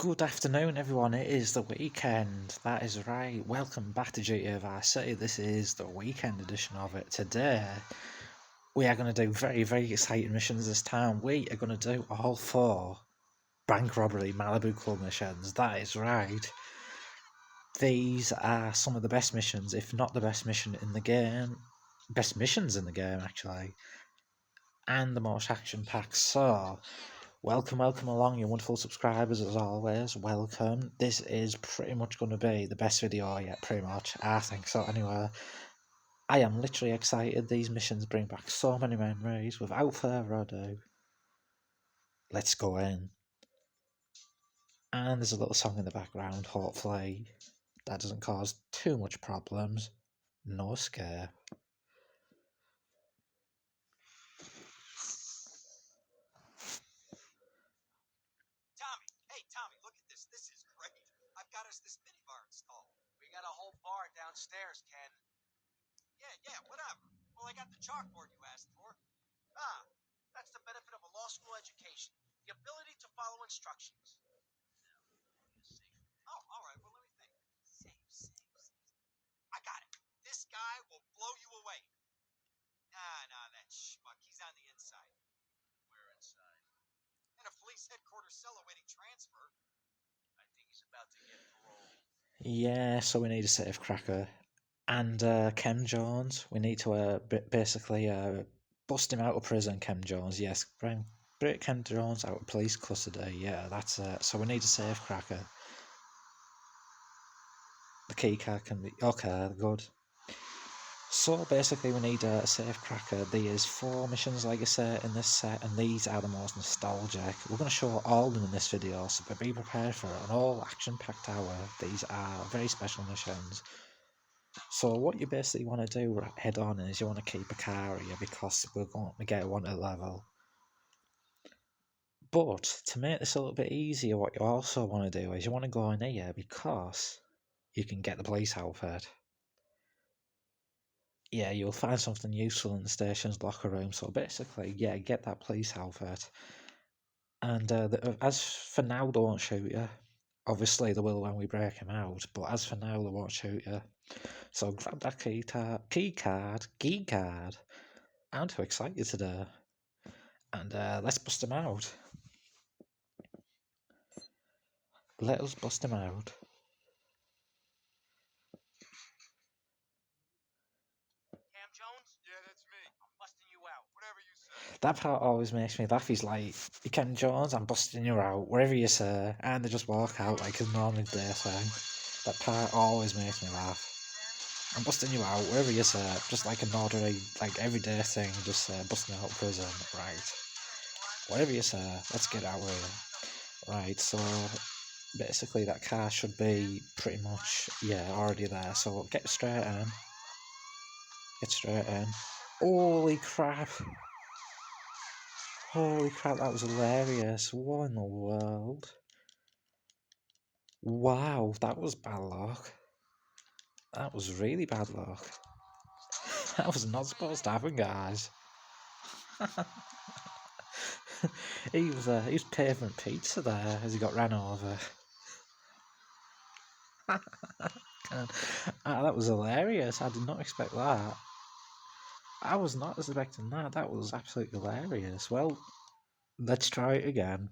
Good afternoon, everyone. It is the weekend. That is right. Welcome back to GTA Vice City. This is the weekend edition of it. Today, we are going to do very, very exciting missions this time. We are going to do all four bank robbery Malibu Club missions. That is right. These are some of the best missions, if not the best mission in the game. Best missions in the game, actually. And the most action-packed. So, welcome along, you wonderful subscribers, as always. Welcome. This is pretty much going to be the best video yet, pretty much. I think so, anyway. I am literally excited. These missions bring back so many memories. Without further ado, let's go in. And there's a little song in the background, hopefully that doesn't cause too much problems. No scare. Tommy, look at this. This is great. I've got us this minibar installed. We got a whole bar downstairs, Ken. Yeah, whatever. Well, I got the chalkboard you asked for. That's the benefit of a law school education. The ability to follow instructions. Oh, all right. Well, let me think. Safe. I got it. This guy will blow you away. Nah, that schmuck. He's on the inside. Where inside? In a police headquarters cell awaiting transfer. I think he's about to get parole. Yeah, so we need a Safecraker. And Kem Jones, we need to basically bust him out of prison. Kem Jones, yes, break Kem Jones out of police custody. Yeah, that's it. So we need a Safecracker. The key card can be okay. Good. So basically, we need a Safecracker. There's four missions, like I say, in this set, and these are the most nostalgic. We're going to show all of them in this video, so be prepared for it. An all action-packed hour. These are very special missions. So what you basically want to do head on is you want to keep a car here because we're going to get one at level. But to make this a little bit easier, what you also want to do is you want to go in here because you can get the police outfit. Yeah, you'll find something useful in the station's locker room. So basically, yeah, get that police outfit. And as for now, they won't shoot you. Obviously, they will when we break him out. But as for now, they won't shoot you. So grab that key card. I'm too excited today. And let's bust him out. Let us bust him out. Cam Jones? Yeah, that's me. I'm busting you out. Whatever you say. That part always makes me laugh. He's like, Ken Jones, I'm busting you out, wherever you say. And they just walk out like a normal day thing. That part always makes me laugh. I'm busting you out, wherever you say. Just like an ordinary, like everyday thing, just busting out of prison. Right. Whatever you say, let's get out of here. Right, so basically that car should be pretty much, yeah, already there. So get straight in. Get straight in. Holy crap. Holy crap, that was hilarious. What in the world? Wow, that was bad luck. That was really bad luck. That was not supposed to happen, guys. he was pavement pizza there as he got ran over. That was hilarious. I did not expect that. I was not expecting that. That was absolutely hilarious. Well, let's try it again.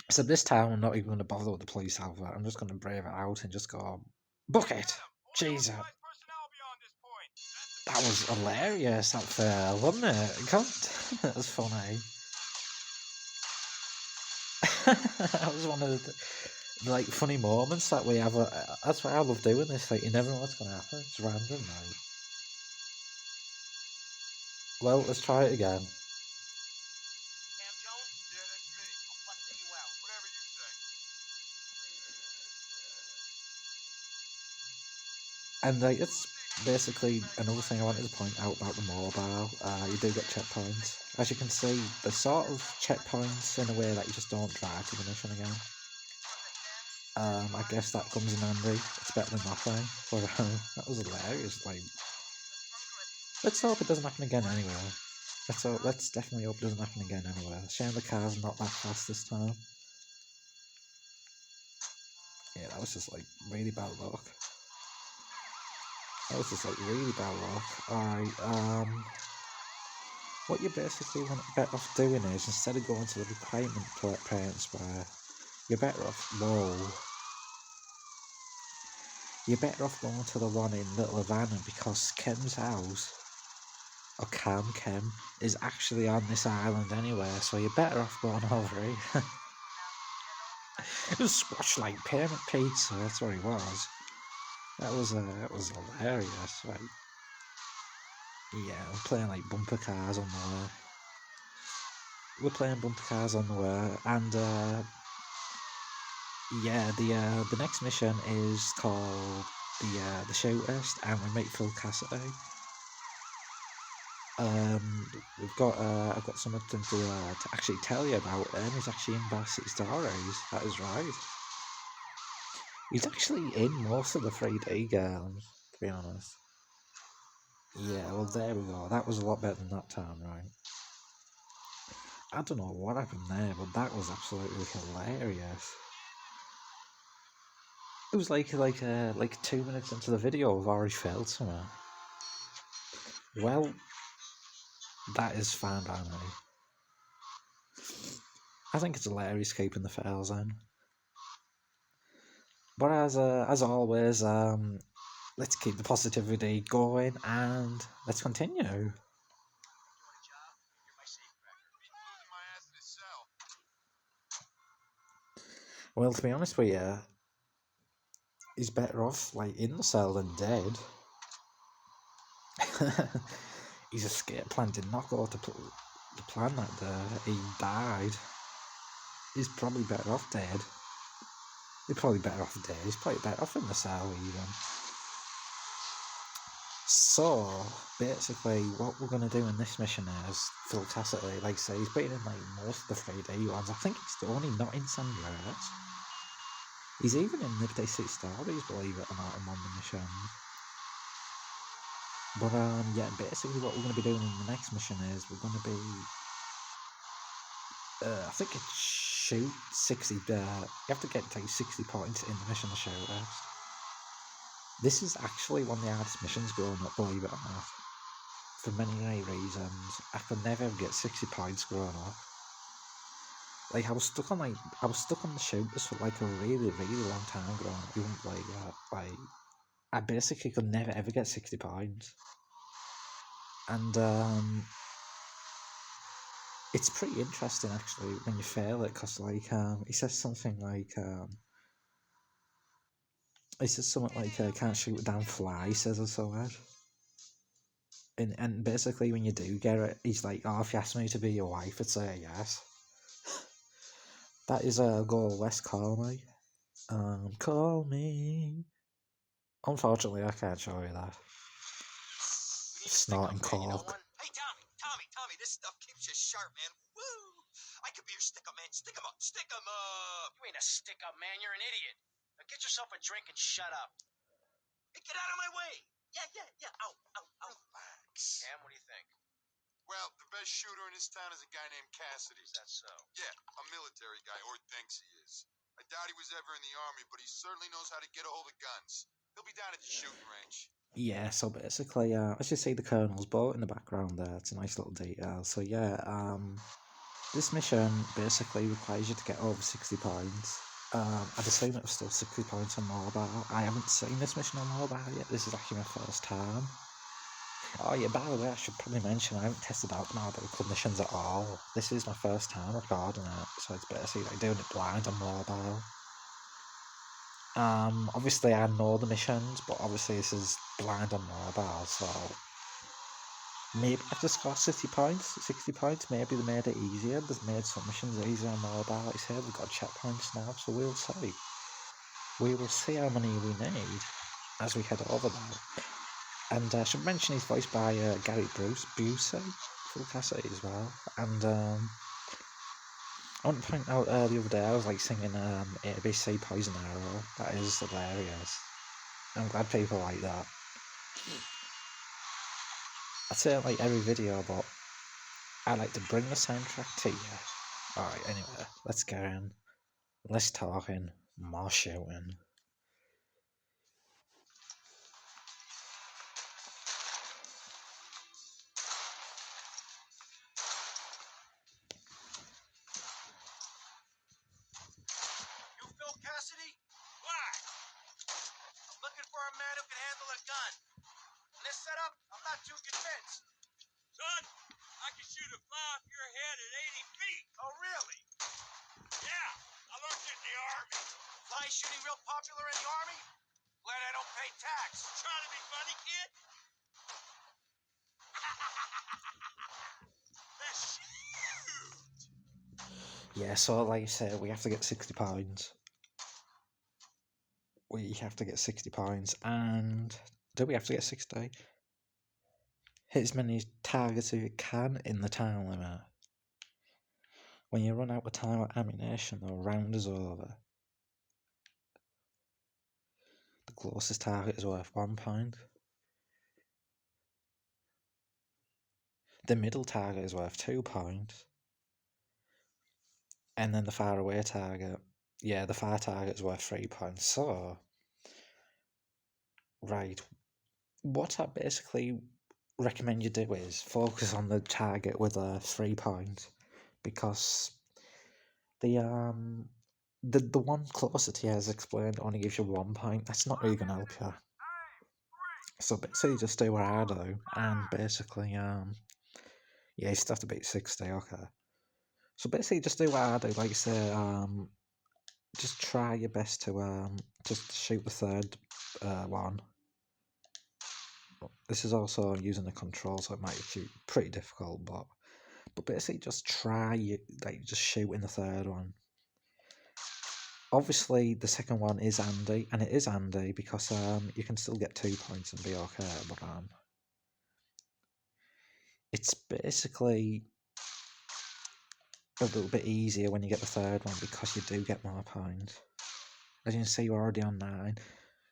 So this time I'm not even going to bother with the police outfit. I'm just going to brave it out and just go, book it! Jesus. That was hilarious, that fail, wasn't it? God, that was funny. That was one of the like funny moments that we have. That's why I love doing this. Like you never know what's going to happen. It's random, right? Well, let's try it again. Cam Jones? Yeah, that's me. I'm busting you out. Whatever you say. And like it's basically another thing I wanted to point out about the mobile. You do get checkpoints. As you can see, the sort of checkpoints in a way that you just don't drive to the mission again. I guess that comes in handy. It's better than nothing. But that was hilarious. Like, let's hope it doesn't happen again anyway. Let's definitely hope it doesn't happen again anyway. Shame the car's not that fast this time. Yeah, that was just like really bad luck. That was just like really bad luck. Alright, what you basically want better off doing is, instead of going to the requirement parents where you're better off, whoa, you're better off going to the one in Little Havana, because Kim's house, or Kim, is actually on this island anyway, so you're better off going over here. It was Squash Like Pyramid Pizza, that's what it was. That was hilarious, right? Yeah, we're playing like bumper cars on the way. We're playing bumper cars on the way, and yeah, the next mission is called the show test, and we meet Phil Cassidy. We've got I've got something to actually tell you about him. He's actually in Varsity Stories. That is right. He's actually in most of the 3D games, to be honest. Yeah, well there we go. That was a lot better than that time, right? I don't know what happened there, but that was absolutely hilarious. It was like 2 minutes into the video, I've already failed somewhere. Well, that is fine by me. I think it's hilarious keeping the fails in. But as always, let's keep the positivity going and let's continue. Doing a job? You're my Safecraker. Losing my ass in a cell. Well, to be honest with you, he's better off like in the cell than dead. His escape plan did not go to plan that day. He died. He's probably better off dead. He's probably better off dead. He's probably better off in the cell even. So basically, what we're gonna do in this mission is Phil Cassidy, like I say, he's been in like most of the 3D ones. I think he's only not in Sanders. He's even in Midday City Stories, believe it or not, in one of the missions. But yeah, basically what we're gonna be doing in the next mission is we're gonna be, I think it's shoot 60. You have to get like 60 points in the mission to shoot test. This is actually one of the hardest missions growing up, believe it or not. For many reasons, I could never get 60 points growing up. Like I was stuck on the shooters for like a really long time growing up. Even like that. Like I basically could never ever get 60 points. And it's pretty interesting actually when you fail it, because like he says something like can't shoot a damn fly, he says or something. And basically when you do get it, he's like, oh, if you asked me to be your wife, I'd say yes. That is a Go West, call me. Call me. Unfortunately, I can't show you that. We need a Snorting stick-up man, you know coke. one? Hey, Tommy, this stuff keeps you sharp, man. Woo! I could be your stick-up man. Stick 'em up, stick 'em up. You ain't a stick-up, man. You're an idiot. Now get yourself a drink and shut up. Hey, get out of my way. Yeah. Ow. Relax. Cam, what do you think? Well, the best shooter in this town is a guy named Cassidy. Is that so? Yeah, a military guy, or thinks he is. I doubt he was ever in the army, but he certainly knows how to get a hold of guns. He'll be down at the shooting range. Yeah, so basically, as you see the Colonel's boat in the background there, it's a nice little detail. So yeah, this mission basically requires you to get over 60 points. I'd assume it was still 60 points on mobile. I haven't seen this mission on mobile yet. This is actually my first time. Oh yeah, by the way, I should probably mention I haven't tested out the Malibu Club missions at all. This is my first time recording it, so it's basically like doing it blind on mobile. Obviously I know the missions, but obviously this is blind on mobile, so maybe I've just got 60 points, maybe they made it easier, they've made some missions easier on mobile. Like I said, we've got checkpoints now, so we'll see. We will see how many we need as we head over there. And I should mention he's voiced by Gary Busey, Phil Cassidy as well. And I want to point out the other day I was like singing ABC Poison Arrow. That is hilarious. I'm glad people like that. I'd say I like every video, but I like to bring the soundtrack to you. Alright, anyway, let's get in. Less talking, more shooting. Yeah, so like I said, we have to get 60 points. We have to get 60 points, and do we have to get 60? Hit as many targets as you can in the time limit. When you run out of time or ammunition, the round is over. The closest target is worth 1 point. The middle target is worth 2 points. And then the far away target, yeah, the far target is worth 3 points. So, right, what I basically recommend you do is focus on the target with 3 points, because the one closer to you, as explained, only gives you 1 point. That's not really gonna help you. So basically, just do what I do, and basically, yeah, you still have to beat 60. Okay. So basically, just do what I do. Like I say, just try your best to just shoot the third one. This is also using the control, so it might be pretty difficult, but basically just just shoot in the third one. Obviously, the second one is Andy, and it is Andy because you can still get 2 points and be okay, but it's basically a little bit easier when you get the third one because you do get more points. As you can see, you're already on 9.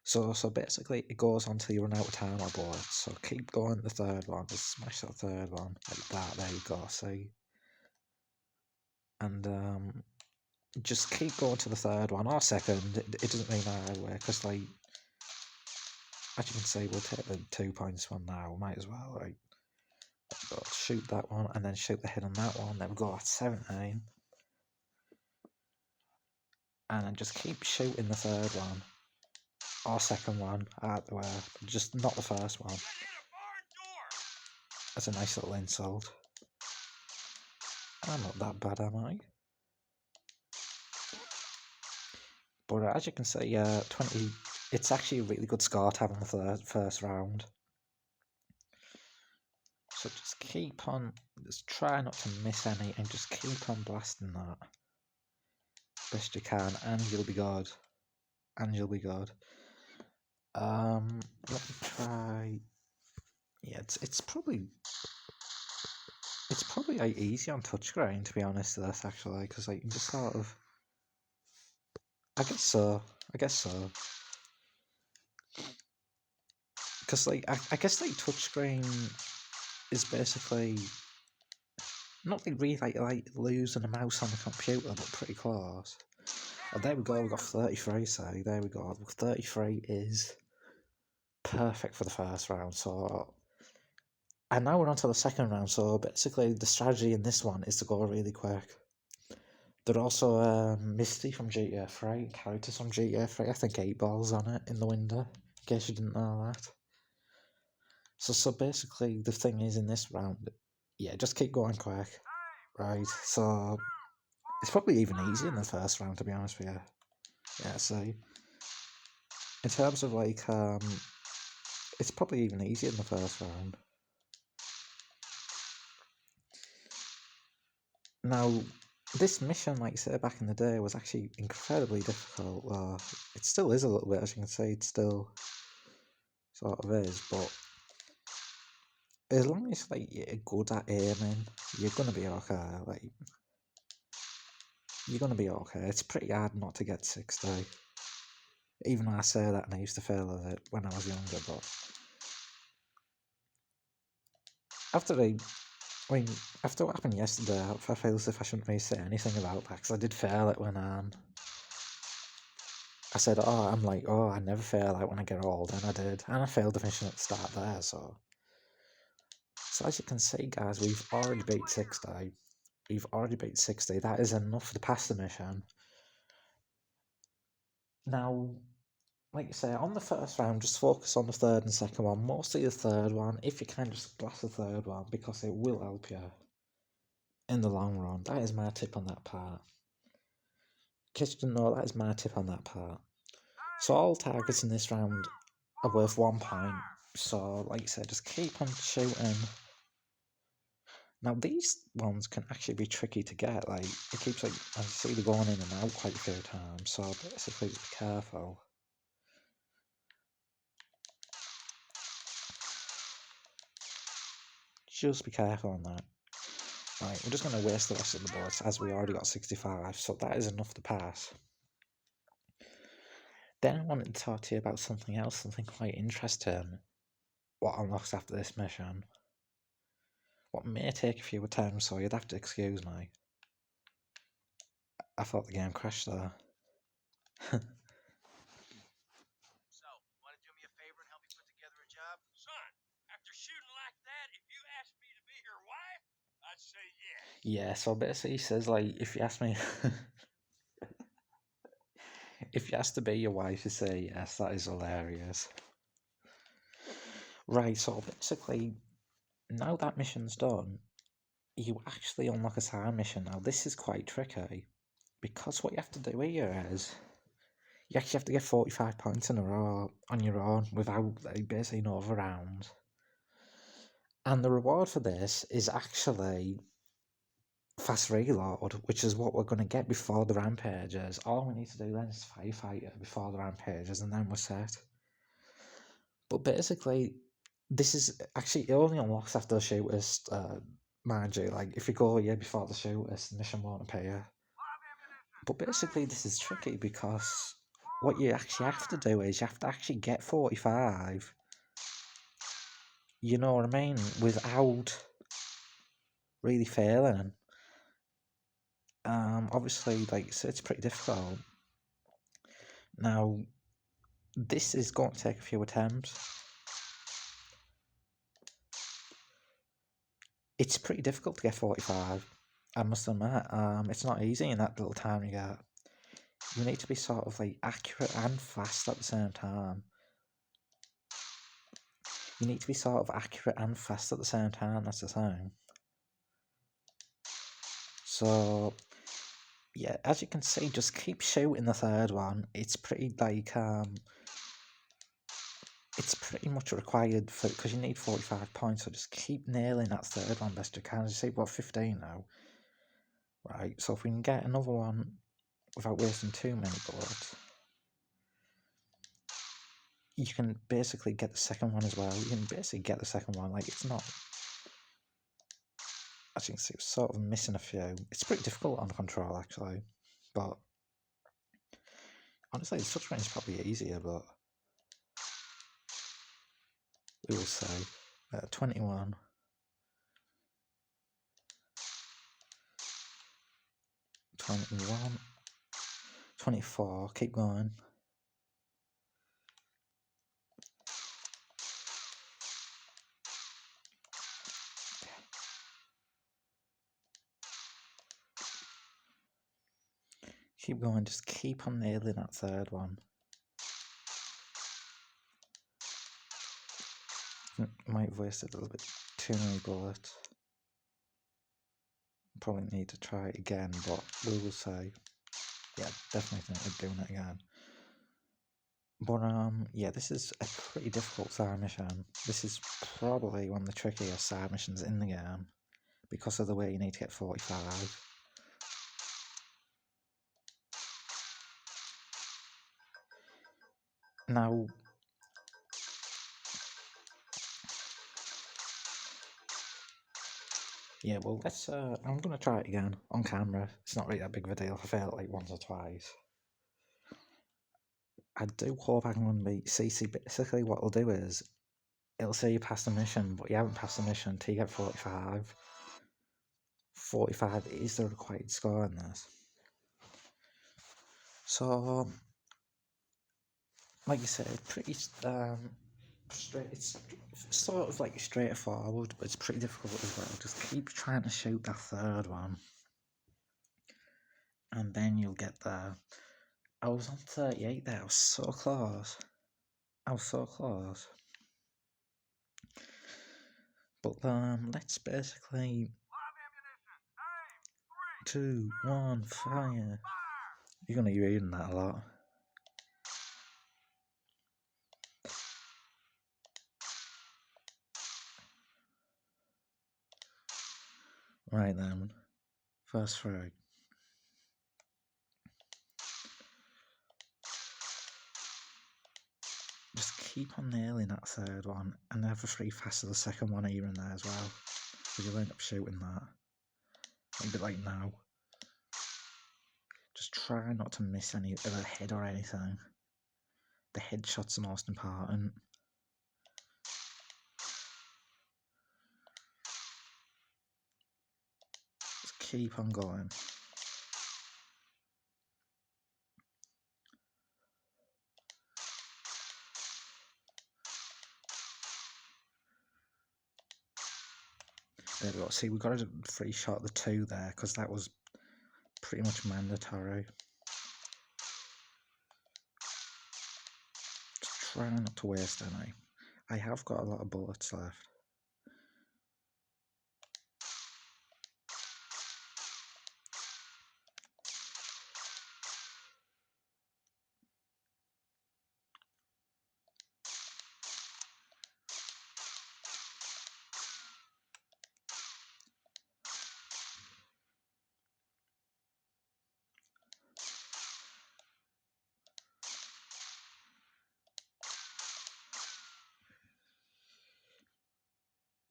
So basically, it goes on till you run out of time or bullets. So keep going the third one. Just smash that third one like that. There you go. See, and just keep going to the third one or second. It doesn't really matter either way, because like as you can see, we'll take the 2 points one now. We might as well, right? Go shoot that one and then shoot the head on that one. Then we go at 17, and then just keep shooting the third one or second one out the way. Just not the first one. That's a nice little insult. I'm not that bad, am I? But as you can see, 20. It's actually a really good score to have in the first round. So just keep on, just try not to miss any, and just keep on blasting that best you can, and you'll be good. And you'll be good. Let me try. Yeah, it's probably like easy on touchscreen, to be honest. This actually, because like you just sort of. I guess so. Because like I guess like touchscreen is basically not like really like losing a mouse on the computer, but pretty close. Oh, there we go. We got 33. So there we go. 33 is perfect for the first round. So, and now we're on to the second round. So basically, the strategy in this one is to go really quick. There are also Misty from GTA 3, characters from GTA 3. I think 8 balls on it in the window. In case you didn't know that. So basically, the thing is in this round, yeah, just keep going quick, right? So it's probably even easier in the first round, to be honest with you. Yeah, so in terms of like, it's probably even easier in the first round. Now, this mission, like I said back in the day, was actually incredibly difficult. It still is a little bit, as you can see, it still sort of is, but as long as like you're good at aiming, you're gonna be okay. Like, you're gonna be okay. It's pretty hard not to get 60. Even though I say that and I used to fail at it when I was younger, but after what happened yesterday, I feel as if I shouldn't really say anything about that, because I did fail it when I said, I never fail out when I get old, and I did, and I failed the mission at the start there, so as you can see, guys, we've already beat 60. That is enough to pass the mission. Now, like I say, on the first round, just focus on the third and second one. Mostly the third one, if you can, just blast the third one, because it will help you in the long run. That is my tip on that part. In case you didn't know, that is my tip on that part. So all targets in this round are worth 1 point. So, like I said, just keep on shooting Now these ones can actually be tricky to get, like, it keeps, like, I see they're going in and out quite a few times, so basically just be careful. Just be careful on that. Right, we're just going to waste the rest of the bullets as we already got 65, so that is enough to pass. Then I wanted to talk to you about something else, something quite interesting. What unlocks after this mission. What may take a few attempts, so you'd have to excuse me. I thought the game crashed there. So, want to do me a favor and help me put together a job? Son, after shooting like that, if you asked me to be your wife, I'd say yes. Yeah, so basically he says, like, if you ask me... if you ask to be your wife, you say yes. That is hilarious. Right, so basically, now that mission's done, you actually unlock a side mission. Now, this is quite tricky, because what you have to do here is, you actually have to get 45 points in a row on your own without, like, basically no other rounds. And the reward for this is actually fast reload, which is what we're going to get before the rampages. All we need to do then is fight it before the rampages, and then we're set. But basically, this is actually, it only unlocks after the shootist, mind you. Like, if you go here before the shootist, the mission won't appear. But basically, this is tricky because what you actually have to do is you have to actually get 45, you know what I mean, without really failing. Obviously, like, so it's pretty difficult. Now, this is going to take a few attempts. It's pretty difficult to get 45, I must admit. It's not easy in that little time you get. You need to be sort of, like, accurate and fast at the same time. You need to be sort of accurate and fast at the same time, that's the thing. So, yeah, as you can see, just keep shooting the third one. It's pretty, like, it's pretty much required for, because you need 45 points, so just keep nailing that third one best you can. As you see, what, 15 now? Right, so if we can get another one without wasting too many bullets, you can basically get the second one as well. You can basically get the second one, like, it's not, as you can see, it's sort of missing a few. It's pretty difficult on control, actually, but honestly, the touchscreen is probably easier, but we will see. 21. 21. 24. Keep going. Keep going, just keep on nailing that third one. Might have wasted a little bit too many bullets. Probably need to try it again, but we will see. Yeah, definitely think we're doing it again. But yeah, this is a pretty difficult side mission. This is probably one of the trickiest side missions in the game because of the way you need to get 45. Now, yeah, well, let's. I'm gonna try it again on camera. It's not really that big of a deal. I failed like once or twice. I do hope I can be. See, basically, what it'll do is it'll say you passed the mission, but you haven't passed the mission until you get 45. 45 is the required score in this. So, like you said, pretty straight. It's sort of like straightforward, but it's pretty difficult as well. Just keep trying to shoot that third one, and then you'll get there. I was on 38 there. I was so close. I was so close. But let's basically 2, 1, fire. You're gonna be reading that a lot. Right then, first three. Just keep on nailing that third one, and never three faster the second one here and there as well, because you'll end up shooting that. A bit like now. Just try not to miss any of the head or anything. The headshot's the most important. Just keep on going. There we go. See, we got a free shot of the 2 there, because that was pretty much mandatory. Just try not to waste any. I have got a lot of bullets left.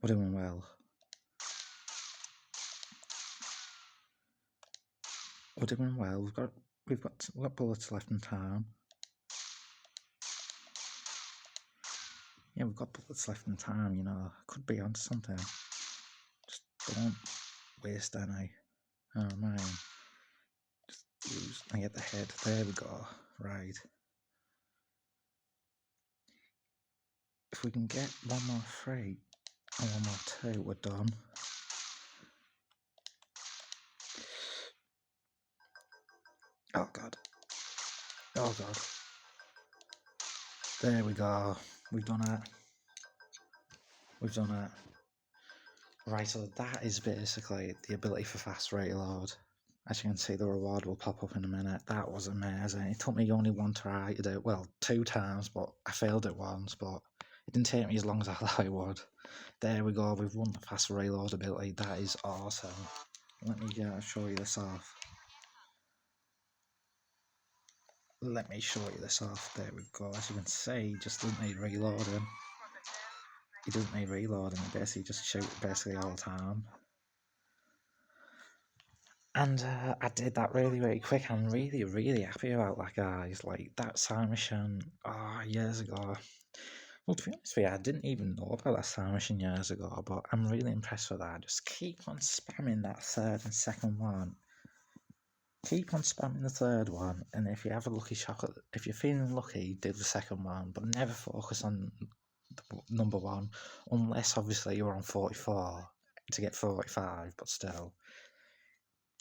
We're doing well. We're doing well. We've got bullets left in time. Yeah, we've got bullets left in time, you know. Could be onto something. Just don't waste any. Oh man. Just use. I get the head. There we go. Right. If we can get one more 3 and one more 2, we're done. Oh god. Oh god. There we go. We've done it. We've done it. Right, so that is basically the ability for fast reload. As you can see, the reward will pop up in a minute. That was amazing. It took me only 1 try to do it. Well, 2 times, but I failed it once, but it didn't take me as long as I thought it would. There we go. We've won the fast reload ability. That is awesome. Let me show you this off. Let me show you this off. There we go. As you can see, it just doesn't need reloading. It doesn't need reloading. You basically just shoot basically all the time. And I did that really, really quick. I'm really, really happy about that, guys. Like, that side mission, years ago. Well, to be honest with you, I didn't even know about that side mission years ago, but I'm really impressed with that. Just keep on spamming that third and second one. Keep on spamming the third one, and if you have a lucky shot, if you're feeling lucky, do the second one, but never focus on the number 1, unless obviously you're on 44 to get 45, but still.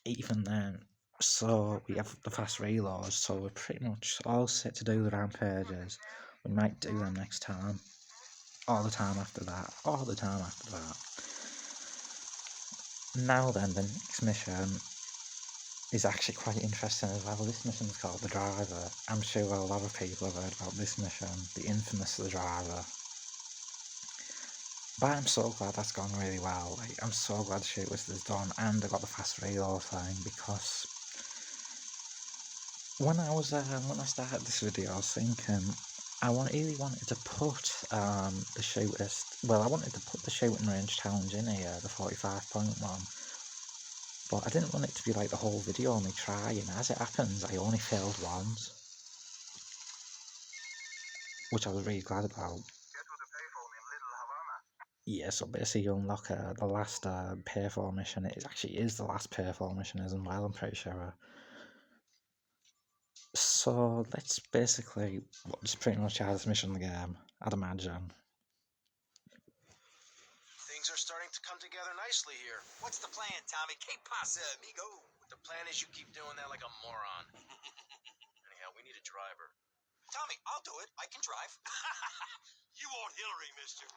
Even then, so we have the fast reloads, so we're pretty much all set to do the rampages. We might do them next time, all the time after that, all the time after that. Now then, the next mission is actually quite interesting as well. This mission is called The Driver. I'm sure a lot of people have heard about this mission, the infamous The Driver. But I'm so glad that's gone really well. Like, I'm so glad the shoot was done, and I got the fast reload thing, because when I started this video, I was thinking I really wanted to put the shootist. Well, I wanted to put the shooting range challenge in here, the 45-point one. But I didn't want it to be like the whole video of me trying. As it happens, I only failed once, which I was really glad about. Yeah, so basically you unlock the last Payphone mission. It actually is the last Payphone mission as well, I'm pretty sure. So let's basically just pretty much have this mission in the game, I'd imagine. Things are starting to come together nicely here. What's the plan, Tommy? Que pasa, amigo? The plan is you keep doing that like a moron. Anyhow, we need a driver. Tommy, I'll do it. I can drive. You want Hillary, mister.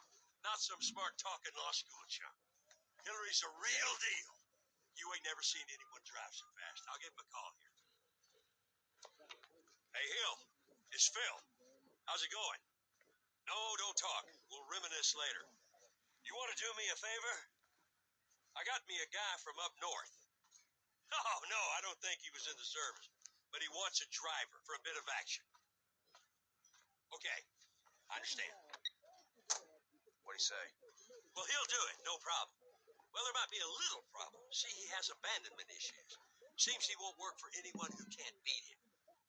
Not some smart-talking law school chump. Hillary's a real deal. You ain't never seen anyone drive so fast. I'll give him a call here. Hey, Hill. It's Phil. How's it going? No, don't talk. We'll reminisce later. You want to do me a favor? I got me a guy from up north. Oh, no, I don't think he was in the service, but he wants a driver for a bit of action. Okay, I understand. What'd he say? Well, he'll do it, no problem. Well, there might be a little problem. See, he has abandonment issues. Seems he won't work for anyone who can't beat him.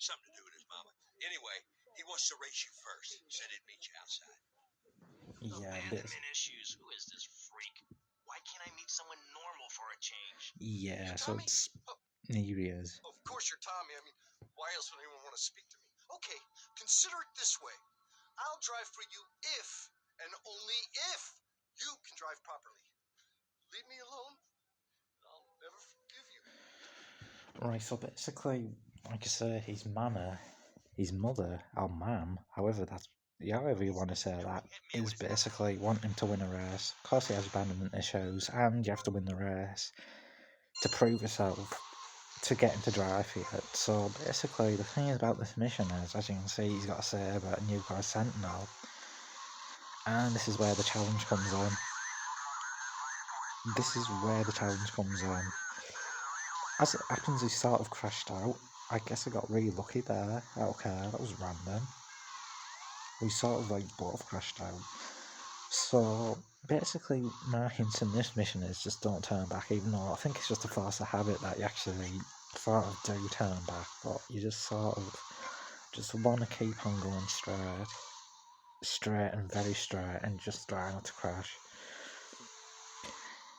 Something to do with his mama. Anyway, he wants to race you first. Said he'd meet you outside. Yeah, Abandonment issues? Who is this freak? Why can't I meet someone normal for a change? yeah. You're So Tommy? it's Oh, here he is. of course you're Tommy. I mean, why else would anyone want to speak to me? Okay, consider it this way. I'll drive for you if, and only if, you can drive properly. Leave me alone, and I'll never forgive you. Right. So basically, like I say, his mother, or mam, however you want to say that, is basically wanting him to win a race. Of course, he has abandonment issues, and you have to win the race to prove yourself to get him to drive for you. So basically, the thing about this mission is, as you can see, he's got a Sabre and you've got a Sentinel, and this is where the challenge comes in. This is where the challenge comes in. As it happens, he sort of crashed out. I guess I got really lucky there. Okay, that was random. We sort of like both crashed out. So basically, my hint in this mission is just don't turn back, even though I think it's just a force of habit that you actually sort of do turn back, but you just sort of just want to keep on going straight and very straight, and just try not to crash.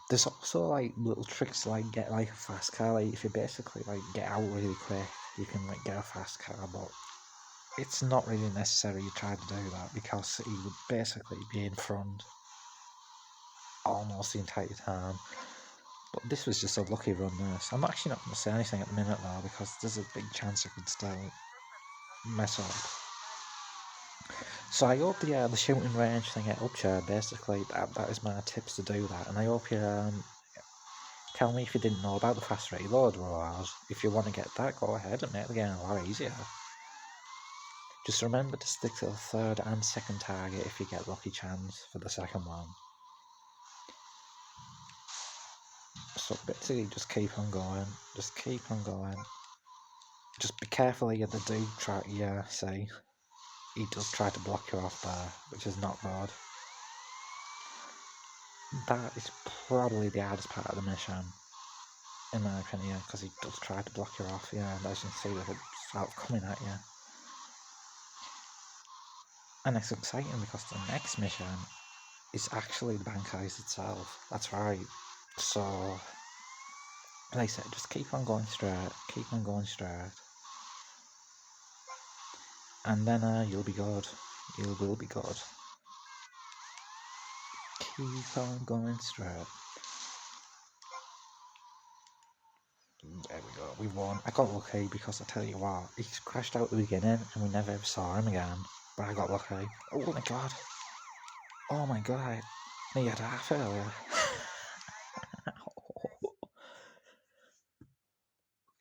There's also like little tricks to like get like a fast car. Like if you basically like get out really quick, you can like get a fast car, but it's not really necessary you try to do that because he would basically be in front almost the entire time. But this was just a lucky run. This I'm actually not going to say anything at the minute though because there's a big chance I could still mess up. So I hope the shooting range thing at Upshire, basically that is my tips to do that, and I hope you tell me if you didn't know about the fast reload rewards. If you want to get that, go ahead and make the game a lot easier. Just remember to stick to the third and second target if you get lucky chance for the second one. So basically just keep on going, just keep on going. Just be careful here, the dude try, yeah, see, he does try to block you off there, which is not good. That is probably the hardest part of the mission, in my opinion, because he does try to block you off, yeah, and as you can see, with it sort of coming at you. And it's exciting because the next mission is actually the bank heist itself. That's right. So, like I said, just keep on going straight, keep on going straight, and then you'll be good. You will be good. Keep on going straight. There we go, we won. I got lucky because I tell you what, he crashed out at the beginning and we never ever saw him again. But I got lucky. Oh my god. Oh my god. He had half earlier. Okay,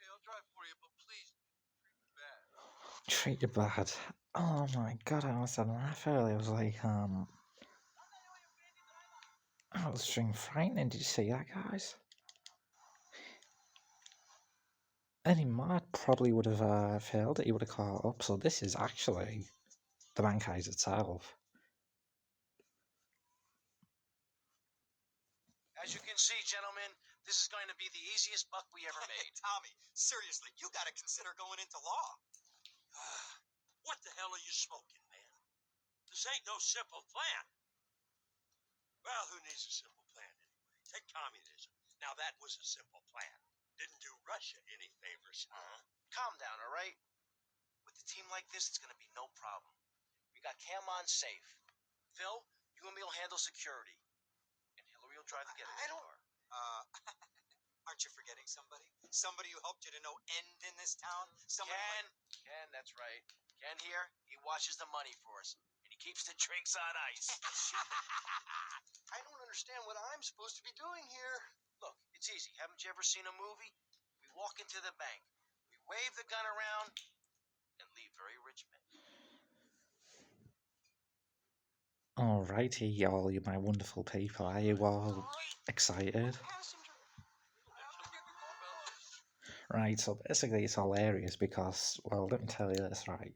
I'll drive for you, but please treat me bad. Treat you bad. Oh my god, I almost had an half earlier. I was like, I was string frightening. Did you see that, guys? Any mod probably would have failed it. He would have caught up. So this is actually the bank heist itself. As you can see, gentlemen, this is going to be the easiest buck we ever made. Tommy, seriously, you gotta consider going into law. What the hell are you smoking, man? This ain't no simple plan. Well, who needs a simple plan anyway? Take communism. Now that was a simple plan. Didn't do Russia any favors, huh? Calm down, all right? With a team like this, it's going to be no problem. We got Cam on safe. Phil, you and me will handle security. And Hillary will drive the getaway car. Aren't you forgetting somebody? Somebody who helped you to no end in this town? Somebody Ken, that's right. Ken here, he watches the money for us. And he keeps the drinks on ice. I don't understand what I'm supposed to be doing here. Look, it's easy. Haven't you ever seen a movie? We walk into the bank, we wave the gun around, and leave very rich men. Alrighty, all you my wonderful people. Are you all excited? Right, so basically it's hilarious because, well, let me tell you this, right?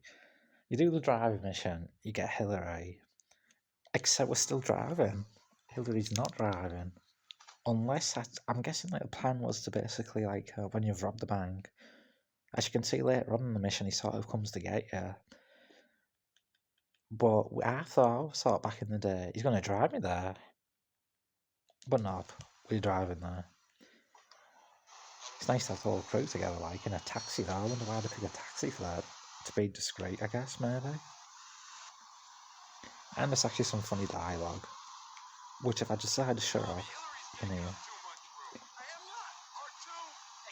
You do the driving mission, you get Hillary, except we're still driving. Hillary's not driving. Unless, I'm guessing like the plan was to basically, like, when you've robbed the bank, as you can see later on in the mission, he sort of comes to get you. But I thought back in the day, he's going to drive me there. But no, we're driving there. It's nice to have the whole crew together, like, in a taxi though. I wonder why they pick a taxi for that. To be discreet, I guess, maybe. And there's actually some funny dialogue, which if I decide to show, you know. Hey,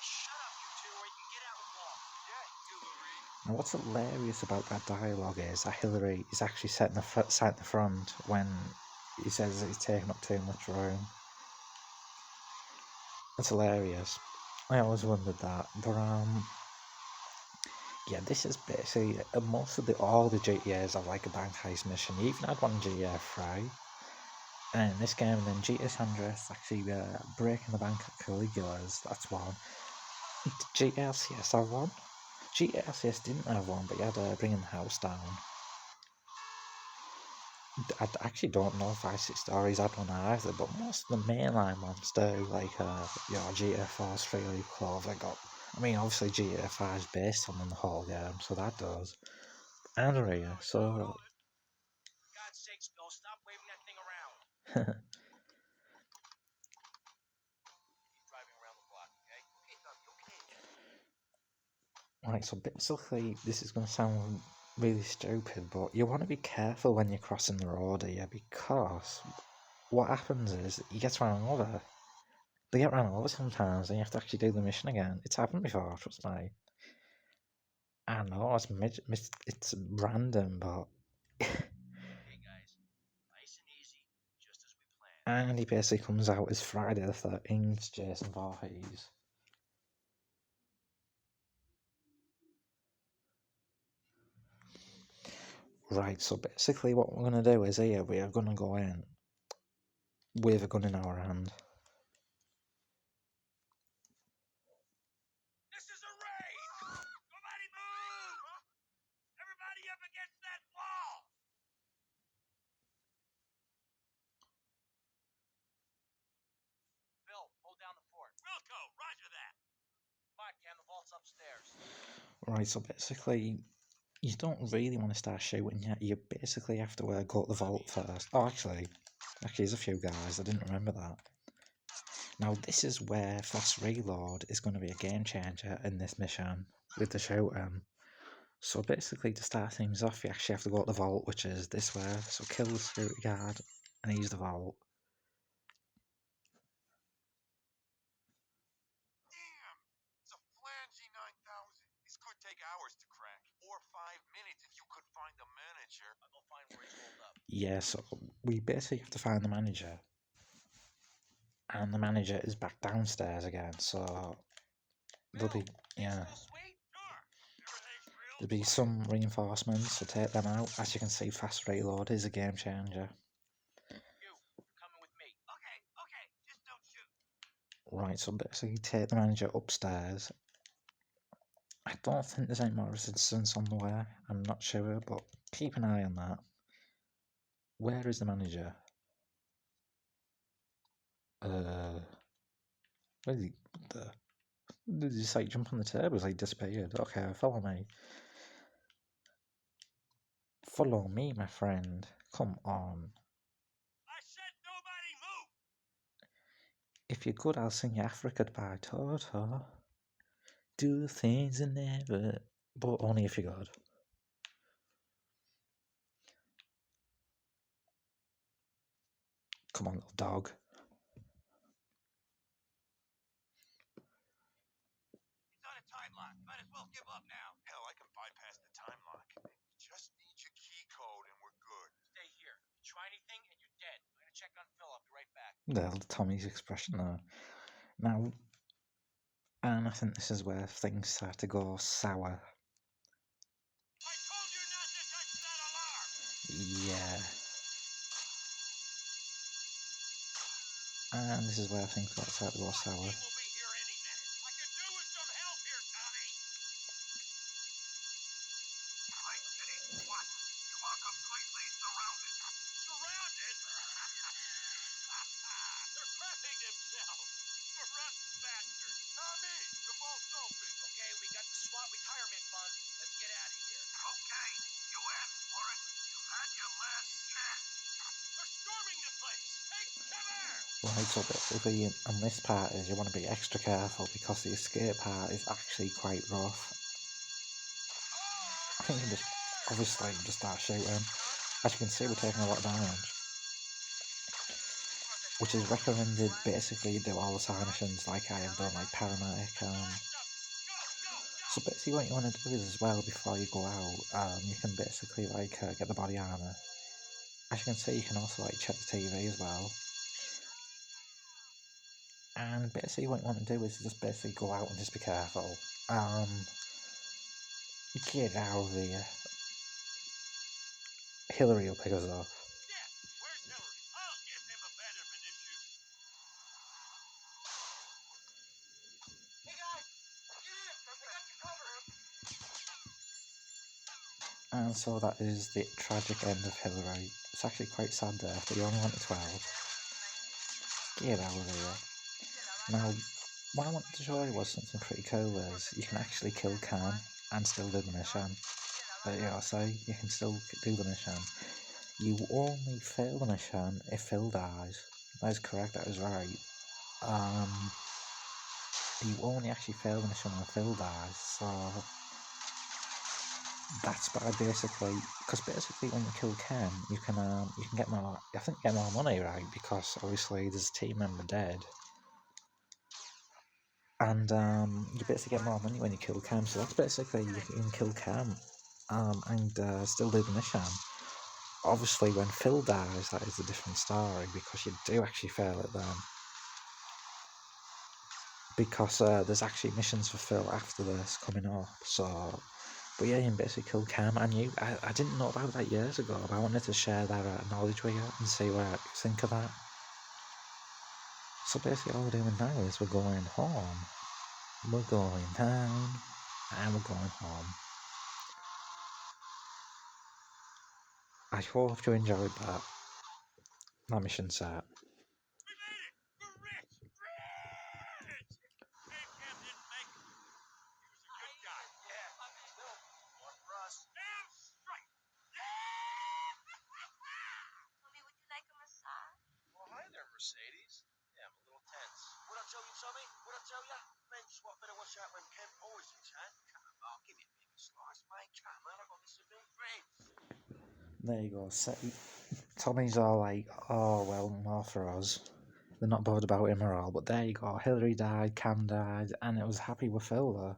shut up, you two, or you can get out and walk. Now, what's hilarious about that dialogue is that Hillary is actually sat in the front when he says that he's taking up too much room. It's hilarious. I always wondered that, but yeah, this is basically most of all the GTAs are like a bank heist mission. You even had one in GTA 3, and in this game, and then GTA San Andreas actually breaking the bank at Caligula's. That's one. Did GTA LCS have one? GTA LCS didn't have one, but you had bringing the house down. I actually don't know if Vice City Stories had one either, but most of the mainline ones do, like GTA 4's Free League Clover got. I mean, obviously GTA 5 is based on the whole game, so that does. And Ria, so. For God's sakes, Bill, stop waving that thing around. Keep driving around the block, okay? Right, so basically, this is going to sound really stupid, but you want to be careful when you're crossing the road here, because what happens is he gets run over. They get run over sometimes, and you have to actually do the mission again. It's happened before, trust me. I know it's random, but. Hey, guys. Nice and easy, just as we planned. And he basically comes out as Friday the 13th, Jason Voorhees. Right, so basically what we're going to do is here, we are going to go in with a gun in our hand. This is a raid! Nobody move! Everybody up against that wall! Bill, hold down the fort. Wilco, roger that. Come on, Cam, the vault's upstairs. Right, so basically, you don't really want to start shooting yet. You basically have to go to the vault first. Oh, actually, there's a few guys. I didn't remember that. Now, this is where fast reload is going to be a game changer in this mission with the shooting. So basically, to start things off, you actually have to go to the vault, which is this way. So kill the security guard and use the vault. Damn! It's a flangy 9000. This could take hours to crack. Or 5 minutes if you could find the manager. I'll go find where he's holed up. Yeah, so we basically have to find the manager. And the manager is back downstairs again, so there'll be, yeah, Sweet? Sure. Everything's real. there'll be some reinforcements, so take them out. As you can see, fast reload is a game changer. You're coming with me. Okay, just don't shoot. Right, so basically take the manager upstairs. I don't think there's any more resistance on the way, I'm not sure, but keep an eye on that. Where is the manager? Where is he? What the? Did he just like jump on the table? He disappeared. Okay, follow me. Follow me, my friend. Come on. I said nobody move! If you're good, I'll sing you Africa by Toto. Do things and never, but only if you're good. Come on, little dog. He's on a time lock. Might as well give up now. Hell, I can bypass the time lock. Just need your key code and we're good. Stay here. You try anything and you're dead. I'm gonna check on Phil. I'll be right back. There's Tommy's expression there. Now, and I think this is where things start to go sour. I told you not to touch that alarm! Yeah. And this is where things start to go sour. We'll be here any minute. I could do with some help here, slapping himself. Corrupt bastard. Tommy, the vault's open. Okay, we got the SWAT retirement fund. Let's get out of here. Okay, you asked for it. You had your last chance. They're storming the place. Take cover! Right, so basically on this part is you want to be extra careful because the escape part is actually quite rough. I think you just obviously just start shooting. As you can see, we're taking a lot of damage, which is recommended. Basically, you do all the side missions like I have done, like paramedic. So basically, what you want to do is as well before you go out, you can basically like get the body armor. As you can see, you can also like check the TV as well. And basically, what you want to do is just basically go out and just be careful. Get out of here. Hillary will pick us up. Yeah, where's Hillary? I'll give him abandonment issues. Hey guys, get in! I got you covered. And so that is the tragic end of Hillary. It's actually quite sad there, but you only wanted 12. Get out of here. Now, what I wanted to show you was something pretty cool is you can actually kill Cam and still do the mission. So you can still do the mission. You only fail the mission if Phil dies. That is correct, that is right. You only actually fail the mission when Phil dies, so that's by basically, because basically when you kill Ken, you can get more, I think get more money, right? Because obviously there's a team member dead, and you basically get more money when you kill Cam. So that's basically you can kill Cam, and still do the mission. Obviously, when Phil dies, that is a different story because you do actually fail it then. Because there's actually missions for Phil after this coming up, so. But yeah, you can basically kill Cam, and I didn't know about that years ago, but I wanted to share that knowledge with you and see what you think of that. So basically all we're doing now is we're going home. We're going home, and we're going home. I hope you enjoyed that mission set. We made it! We're rich! Rich! Hey, Cam didn't make it. He was a good guy. Yeah, still, one for us. Damn straight! Mommy, would you like a massage? Well, hi there, Mercedes. Yeah, I'm a little tense. What I tell you, Tommy? What I tell ya? Man, just what better watch out when Ken poisons, huh? Come on, give me a big slice, mate. Come on, I've got this big friends. There you go. Tommy's all like, oh, well, more for us. They're not bothered about him at all. But there you go. Hillary died, Cam died, and it was happy with Phil though.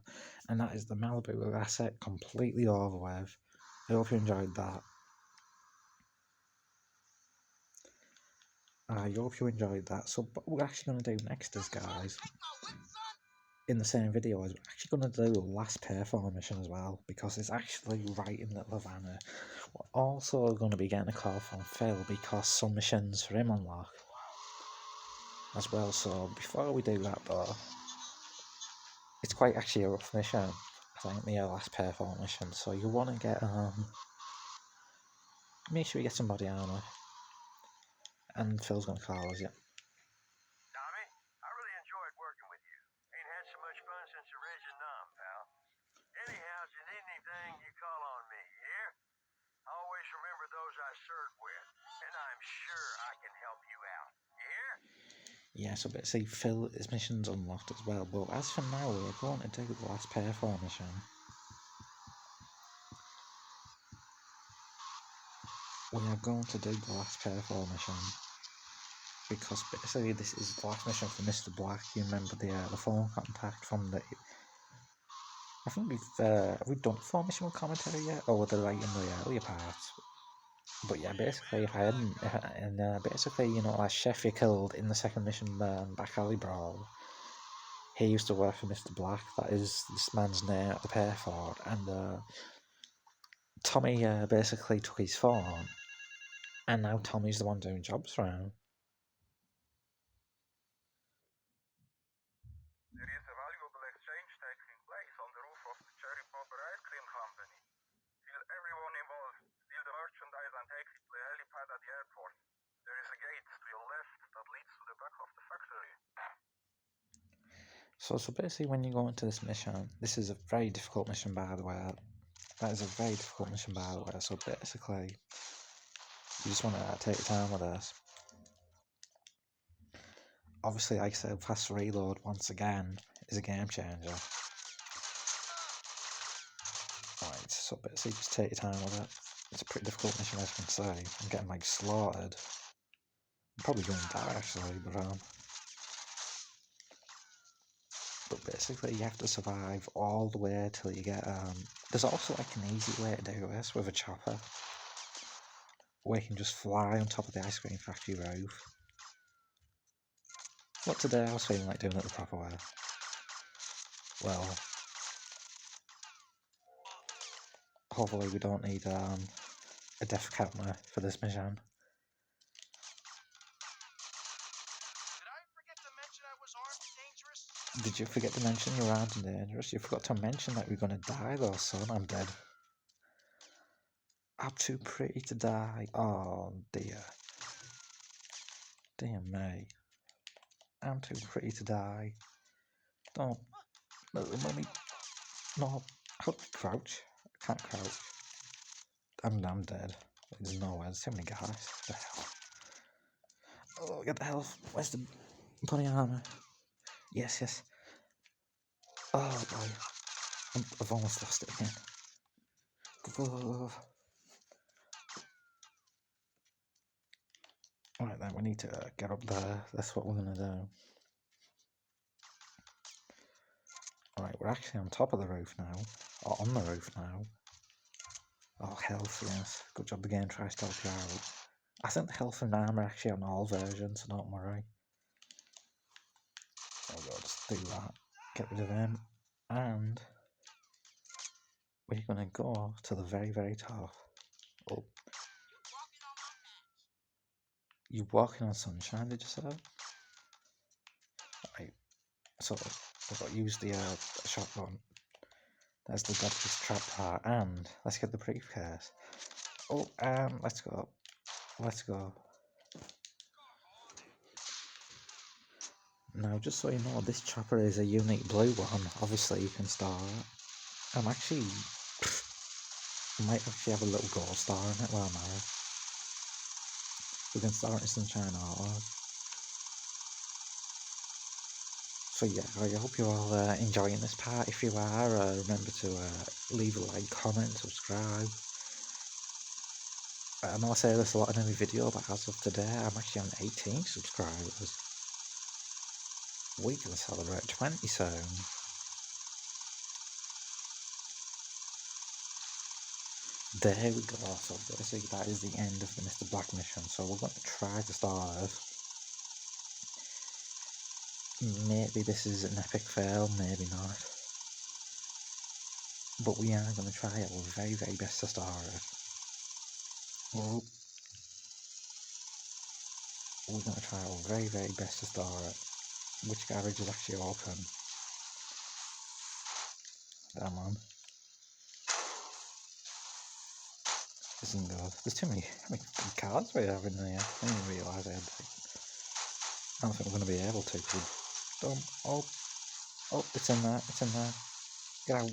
And that is the Malibu asset completely over with. I hope you enjoyed that. I hope you enjoyed that. So what we're actually going to do next is, guys, in the same video, is we're actually going to do the last Payphone mission as well, because it's actually right in Little Havana. We're also going to be getting a call from Phil because some missions for him unlock as well. So before we do that though, it's quite actually a rough mission. I think the last Payphone mission. So you want to get make sure you get some body armor, and Phil's going to call us. Yeah. Tommy, I really enjoyed working with you. Ain't had so much fun since the Vietnam, pal. Anyhow, if you need anything, you call on me, you hear? Always remember those I served with, and I'm sure I can help you out. You hear? Yeah, so basically Phil, his mission's unlocked as well, but as for now, we're going to do the last Payphone mission. We are going to do the last Payphone mission because basically this is the last mission for Mr. Black. You remember the phone contact from the... I think have we done phone mission with commentary yet? Or were they like in the earlier parts? But yeah, basically, if I hadn't, and basically, you know, like Chef you killed in the second mission, Back Alley Brawl, he used to work for Mr. Black. That is this man's name at the Payphone, and Tommy basically took his phone, and now Tommy's the one doing jobs for him. There is a valuable exchange taking place on the roof of the Cherry Popper Ice Cream Company. Kill everyone involved, steal the merchandise and take it to the helipad at the airport. There is a gate to your left that leads to the back of the factory. So basically when you go into this mission, this is a very difficult mission by the way. That is a very difficult mission by the way, so basically you just want to take your time with this. Obviously, like I said, fast reload once again is a game changer. Right, so basically just take your time with it. It's a pretty difficult mission as you can see. I'm getting like slaughtered. I'm probably going to die actually, but basically you have to survive all the way till you get there's also like an easy way to do this with a chopper, where you can just fly on top of the ice cream factory roof. But today I was feeling like doing it the proper way. Well, hopefully we don't need a death counter for this mission. Did I forget to mention I was armed and dangerous? Did you forget to mention you're armed and dangerous? You forgot to mention that we're gonna die though, son. I'm dead. I'm too pretty to die. Oh dear. Dear me. I'm too pretty to die. Don't. Mummy. No. How do I crouch? I can't crouch. I'm dead. There's nowhere. There's too many guys. What the hell? Oh, get the health. Where's the body armor? Yes. Oh boy. I've almost lost it again. Go. Right then, we need to get up there. That's what we're gonna do. Alright, we're actually on top of the roof now. Or on the roof now. Oh, health, yes. Good job the game tries to help you out. I think the health and armor are actually on all versions, so don't worry. There we go, just do that. Get rid of him. And we're gonna go to the very, very top. Oh. You walking on sunshine, did you say? Right. So we've got to use the shotgun. There's the deadliest trap part, and let's get the briefcase. Oh, let's go. Now, just so you know, this chopper is a unique blue one. Obviously, you can start it. I might actually have a little gold star in it while I'm at it. We can start in Sunshine Auto. So yeah, I hope you're all enjoying this part. If you are, remember to leave a like, comment, subscribe. I know I say this a lot in every video, but as of today, I'm actually on 18 subscribers. We can celebrate 20 soon. There we go. So basically that is the end of the Mr. Black mission. So we're going to try to start it. Maybe this is an epic fail, maybe not. But we are going to try our very, very best to start it. Well, we're going to try our very, very best to start it. Which garage is actually open? Damn on. Isn't good. There's too many cards we have in there. I didn't even realise I had. I don't think we're going to be able to. Oh, it's in there. Get out.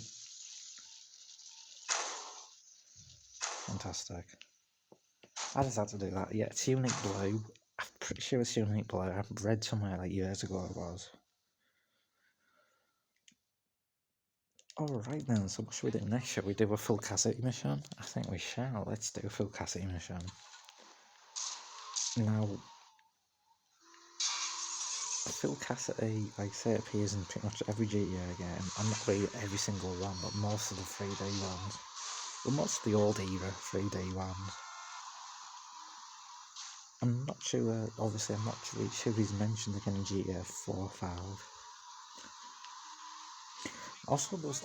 Fantastic. I just had to do that. Yeah, it's unique blue. I'm pretty sure it's unique blue. I read somewhere like years ago it was. Alright then, so what should we do next? Should we do a full Cassidy mission? I think we shall. Let's do a full Cassidy mission. Now, Phil Cassidy, like I say, appears in pretty much every GTA game. I'm not really every single one, but most of the 3D ones. Well, most of the old era 3D ones. I'm not sure, obviously I'm not really sure he's mentioned again in GTA 4 or 5. Also, there was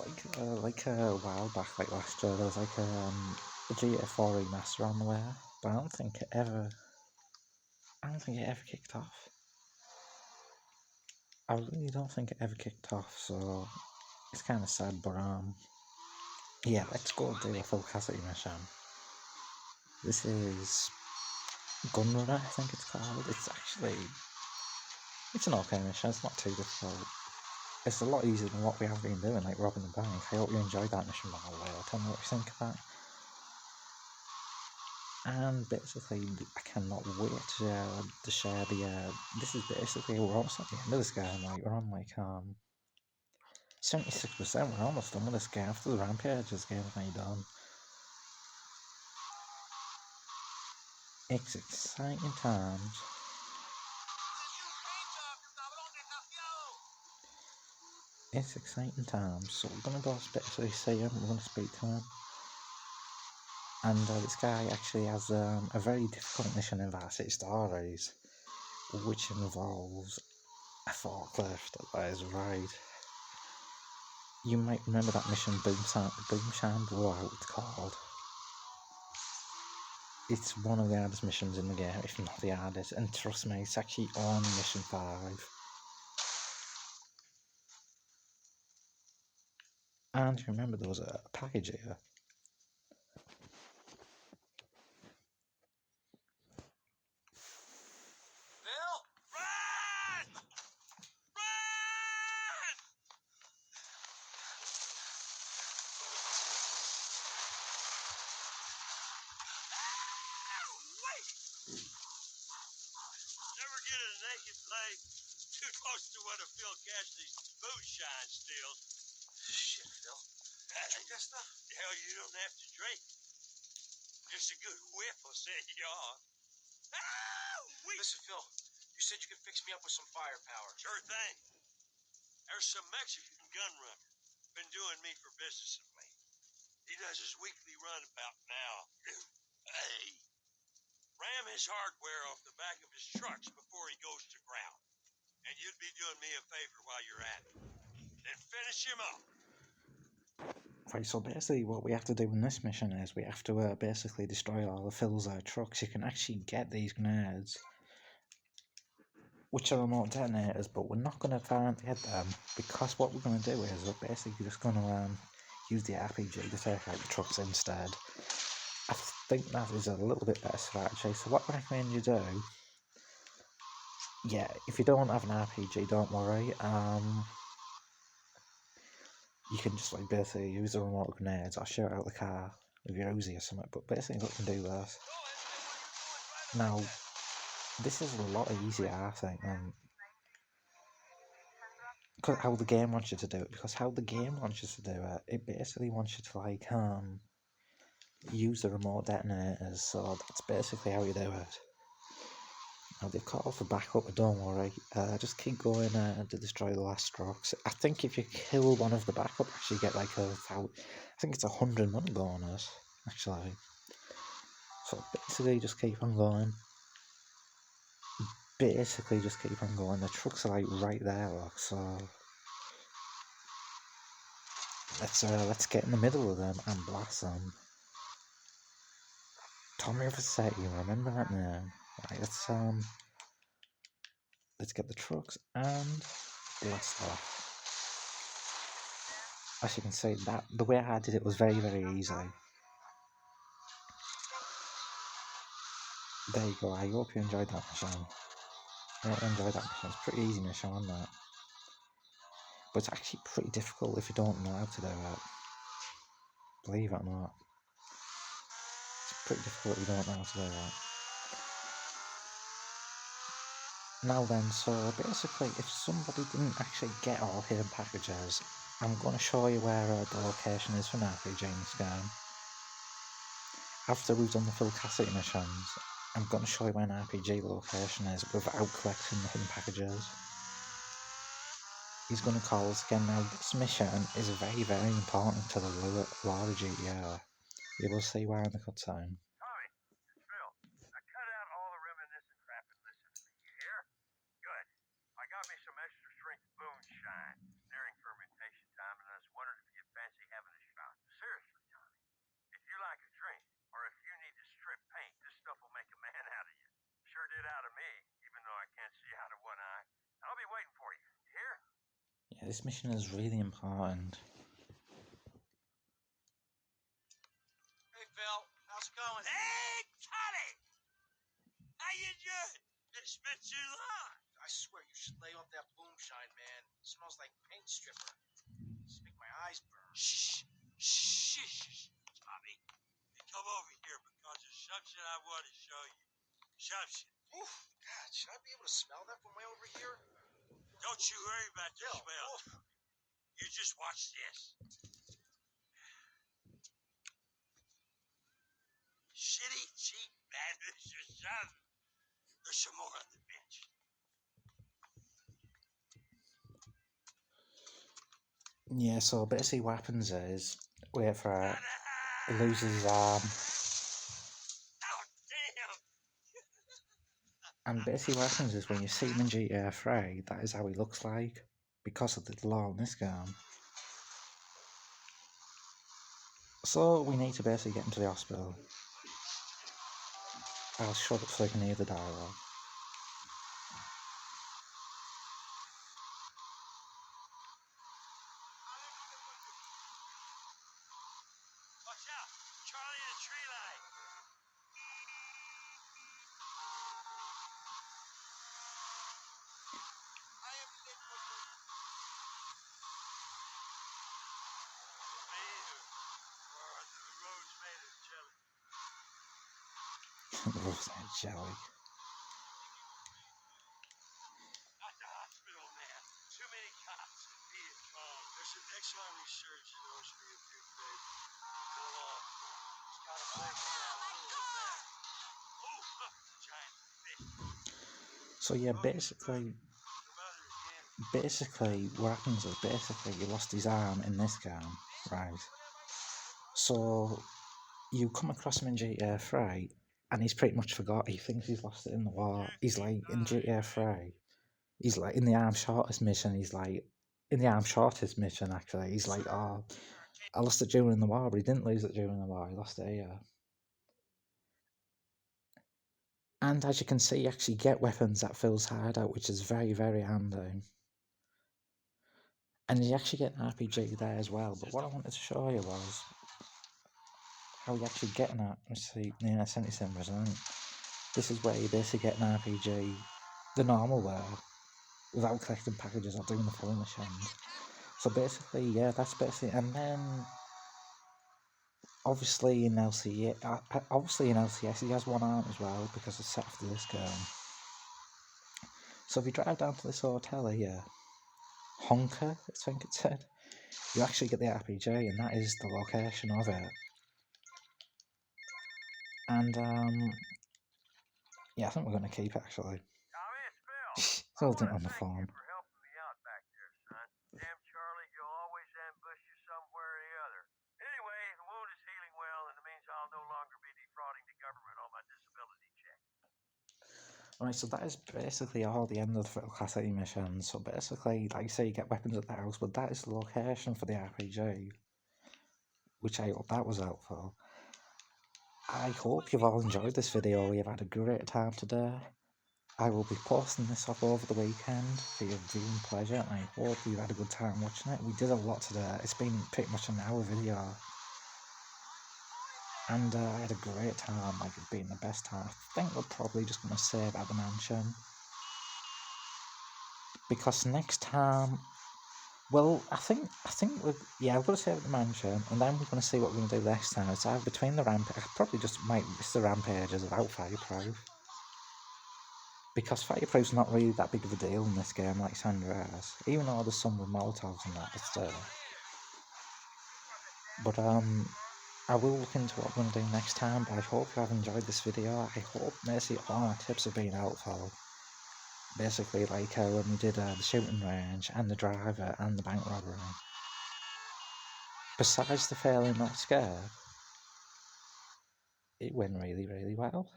like a while back, like last year, there was like a GTA 4 remaster on the way, but I don't think it ever kicked off. I really don't think it ever kicked off, so it's kind of sad, but yeah, let's go do a full Cassidy mission. This is Gunrunner, I think it's called. It's an okay mission, it's not too difficult. It's a lot easier than what we have been doing, like robbing the bank. I hope you enjoyed that mission, by the way. I'll tell me what you think of that. And basically, I cannot wait to share the. This is basically, we're almost at the end of this game. Like, we're on like 76%. We're almost done with this game. After the Rampage, this game's made done. It's exciting times. It's exciting times. So we're gonna go basically see him. We're gonna speak to him. And this guy actually has a very difficult mission in Varsity Stories, which involves a forklift. That is right. You might remember that mission, Boomshine Blowout, it's called. It's one of the hardest missions in the game, if not the hardest. And trust me, it's actually on mission 5. And remember, there was a package here. Bill, run! Run! Wait! Never get a naked blade too close to one of Phil Cassidy's moonshine steals. Shit, Phil. Drink that stuff? Hell, you don't have to drink. Just a good whiff will set you off. Listen, Phil, you said you could fix me up with some firepower. Sure thing. There's some Mexican gun runner. Been doing me for business of late. He does his weekly run about now. Hey. Ram his hardware off the back of his trucks before he goes to ground. And you'd be doing me a favor while you're at it. Then finish him up. Right, so basically what we have to do in this mission is we have to basically destroy all of Phil's trucks. You can actually get these grenades, which are remote detonators, but we're not going to try and get them, because what we're going to do is we're basically just going to use the RPG to take out the trucks instead. I think that is a little bit better strategy, so what I recommend you do, yeah, if you don't have an RPG, don't worry, you can just like basically use the remote grenades or shoot out the car with your Uzi or something, but basically you can do this. Now, this is a lot easier, I think, than how the game wants you to do it, because how the game wants you to do it, it basically wants you to like use the remote detonators, so that's basically how you do it. Now they've called for backup, but don't worry, just keep going to destroy the last trucks. I think if you kill one of the backup, actually get like I think it's 100 money bonus, actually. So basically just keep on going. The trucks are like right there, look, so let's get in the middle of them and blast them. Tommy Rossetti, remember that name? Right, let's get the trucks and blast off. As you can see, that the way I did it was very, very easy. There you go. I hope you enjoyed that mission. It's a pretty easy mission, wasn't it? But it's actually pretty difficult if you don't know how to do it. Believe it or not. It's pretty difficult if you don't know how to do it. Now then, so basically, if somebody didn't actually get all hidden packages, I'm going to show you where the location is for an RPG in this game. After we've done the full cassette missions, I'm going to show you where an RPG location is without collecting the hidden packages. He's going to call us again. Now, this mission is very, very important to the lore of GTA. You will see why in the cutscene. Tommy, it's Phil. Now cut out all the reminiscent crap and listen to me. You hear? Good. I got me some extra strength moonshine. Nearing fermentation time, and I was wondering if you'd fancy having a shot. Seriously, Tommy. If you like a drink, or if you need to strip paint, this stuff will make a man out of you. Sure did out of me, even though I can't see out of one eye. I'll be waiting for you. You hear? Yeah, this mission is really important. Hey, Phil, how's it going? Hey, Toddy! How you doing? It's been too long. I I swear you should lay off that moonshine, man. It smells like paint stripper. Just make my eyes burn. Shh. Shh. Tommy, hey, come over here because there's something I want to show you. Something. Oof, God, should I be able to smell that from way over here? Don't you worry about the Phil, smell. oof. You just watch this. Shitty, cheap bandits or something. There's some more on the bench. Yeah, so basically what happens is, wait for it, he Ta-da! loses his arm, Oh, damn! and basically what happens is when you see him in GTA 3, that is how he looks like, because of the law in this game. So we need to basically get him to the hospital. I'll shut up so I can hear the dialogue. Watch out! Charlie in the tree line! I am late for work. Me either. Or the road's made of jelly. Rosemary jelly. Not the hospital, man. Too many cops in Viet Cong. There's an ex-army surgeon who owes me a big favor. Come along. He's got a place down a little there. Oh, look, giant fish. So yeah, Your basically what happens is he lost his arm in this game, right? So you come across him in GTA 3 and he's pretty much forgot. He thinks he's lost it in the war. He's like in GTA 3, he's like in the arm shortest mission, actually, he's like, oh, I lost it during the war, but he didn't lose it during the war, he lost it here. And as you can see, you actually get weapons at Phil's hideout, which is very, very handy. And you actually get an RPG there as well, but what I wanted to show you was how you actually get an RPG. Yeah, I sent you some resident. This is where you basically get an RPG the normal way, without collecting packages or doing the full missions. So basically, yeah, that's basically, and then obviously in LCS he has one arm as well because it's set after this game. So if you drive down to this hotel here, Honker, I think it said, you actually get the RPG, and that is the location of it. And yeah, I think we're going to keep it actually. Tommy, it's Phil. Sold it I on the wanna thank phone. you for helping me out back there, son. Damn, Charlie, you'll always ambush you somewhere or the other. Anyway, the wound is healing well, and it means I'll no longer be defrauding the government on my disability check. Right, so that is basically all the end of the Class A missions. So basically, like you say, you get weapons at the house, but that is the location for the RPG, which I hope that was helpful. I hope you've all enjoyed this video. You've had a great time today. I will be posting this up over the weekend for your viewing pleasure, and I hope you've had a good time watching it. We did a lot today. It's been pretty much an hour video. And I had a great time, like it's been the best time. I think we're probably just going to save at the mansion. Because next time, well, I think we're going to save at the mansion, and then we're going to see what we're going to do next time. It's either between the rampage, I probably just might miss the rampages without fireproof. Because fireproof's not really that big of a deal in this game like San Andreas, even though there's some with Molotovs and that, but still. But I will look into what I'm going to do next time, but I hope you have enjoyed this video. I hope basically all my tips have been helpful. Basically like when we did the shooting range, and the driver, and the bank robbery. Besides the failing not scared, it went really, really well.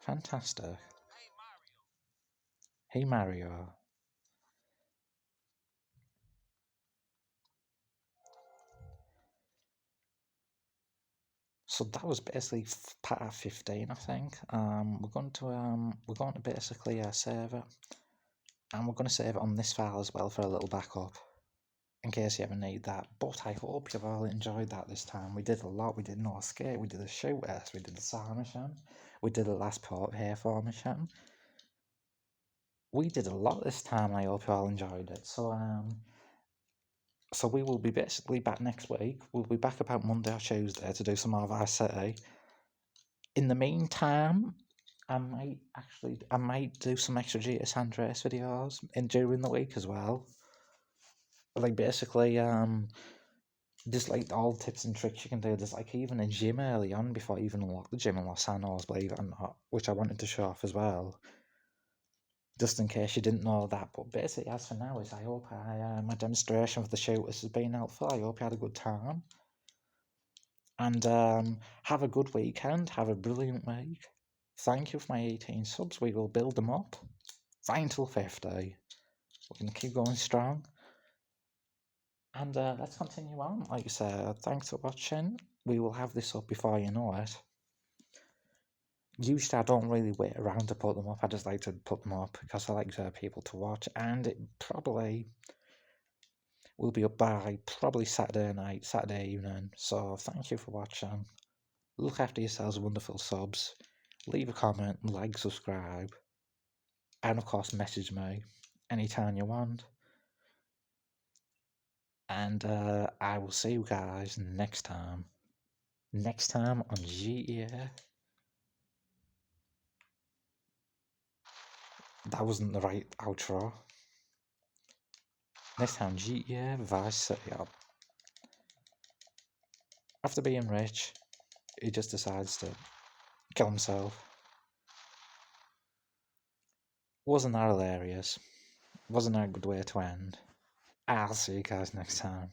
Fantastic. Hey Mario. So that was basically part 15, I think. We're going to basically save it, and we're going to save it on this file as well for a little backup, in case you ever need that. But I hope you've all enjoyed that this time. We did a lot. We did no skate, we did a shoot test, we did the SAR mission, we did the last Payphone mission. We did a lot this time, and I hope you all enjoyed it. So we will be basically back next week. We'll be back about Monday or Tuesday to do some more Vice City. In the meantime, I might do some extra GS Andres videos during the week as well. Like basically, just like all tips and tricks you can do. There's like even a gym early on before you even unlock the gym in Los Angeles, believe it or not, which I wanted to show off as well. Just in case you didn't know that. But basically, as for now, is I hope my demonstration of the shooters has been helpful. I hope you had a good time. And have a good weekend. Have a brilliant week. Thank you for my 18 subs. We will build them up. Right until 50. We're going to keep going strong. And let's continue on. Like I said, thanks for watching. We will have this up before you know it. Usually I don't really wait around to put them up. I just like to put them up because I like people to watch. And it probably will be up by probably Saturday night, Saturday evening. So thank you for watching. Look after yourselves, wonderful subs. Leave a comment, like, subscribe. And of course message me anytime you want. And I will see you guys next time. Next time on GTA. That wasn't the right outro. Next time, GTA Vice City. After being rich, he just decides to kill himself. Wasn't that hilarious? Wasn't that a good way to end? I'll see you guys next time.